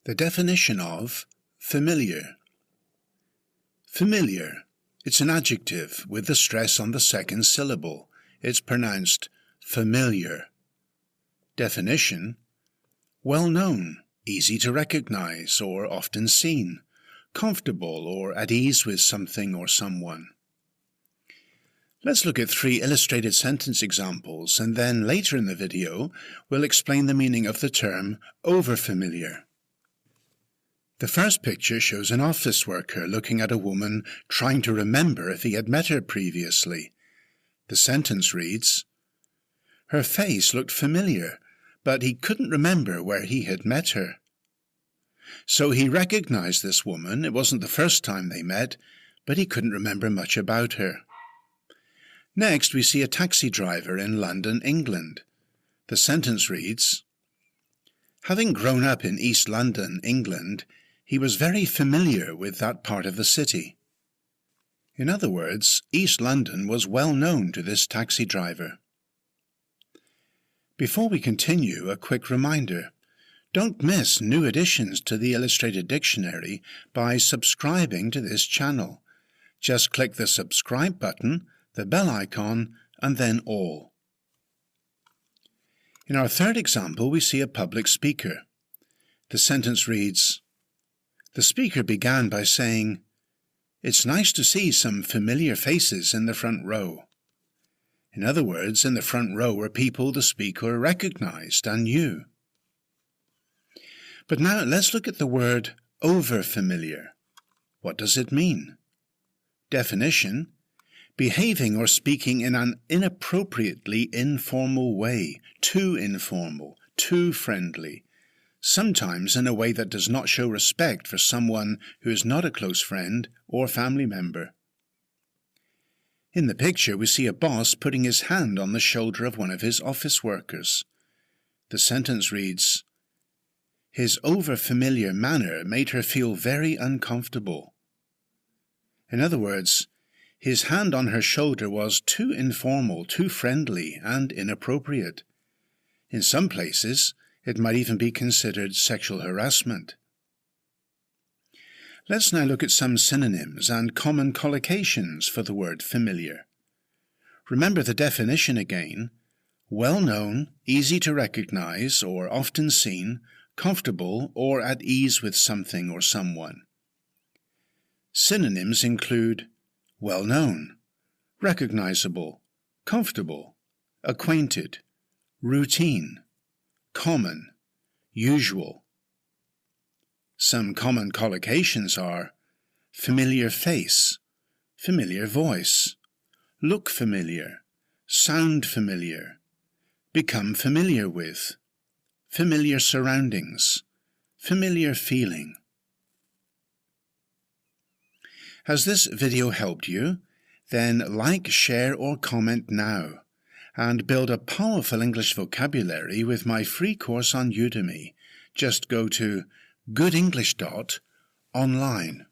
The definition of familiar. Familiar. It's an adjective with the stress on the second syllable. It's pronounced familiar. Definition: well known, easy to recognize or often seen, comfortable or at ease with something or someone. Let's look at 3 illustrated sentence examples, and then later in the video we'll explain the meaning of the term overfamiliar. The first picture shows an office worker looking at a woman trying to remember if he had met her previously. The sentence reads, her face looked familiar, but he couldn't remember where he had met her. So he recognized this woman. It wasn't the first time they met, but he couldn't remember much about her. Next, we see a taxi driver in London, England. The sentence reads, having grown up in East London, England, he was very familiar with that part of the city. In other words, East London was well known to this taxi driver. Before we continue, a quick reminder. Don't miss new additions to the Illustrated Dictionary by subscribing to this channel. Just click the subscribe button, the bell icon, and then all. In our third example, we see a public speaker. The sentence reads, the speaker began by saying, it's nice to see some familiar faces in the front row. In other words, in the front row were people the speaker recognized and knew. But now let's look at the word overfamiliar. What does it mean? Definition: behaving or speaking in an inappropriately informal way, too informal, too friendly, sometimes in a way that does not show respect for someone who is not a close friend or family member. In the picture, we see a boss putting his hand on the shoulder of one of his office workers. The sentence reads, his overfamiliar manner made her feel very uncomfortable. In other words, his hand on her shoulder was too informal, too friendly, and inappropriate. In some places, it might even be considered sexual harassment. Let's now look at some synonyms and common collocations for the word familiar. Remember the definition again: well known, easy to recognize or often seen, comfortable or at ease with something or someone. Synonyms include well known, recognizable, comfortable, acquainted, routine, common, usual. Some common collocations are familiar face, familiar voice, look familiar, sound familiar, become familiar with, familiar surroundings, familiar feeling. Has this video helped you? Then like, share or comment now, and build a powerful English vocabulary with my free course on Udemy. Just go to goodenglish.online.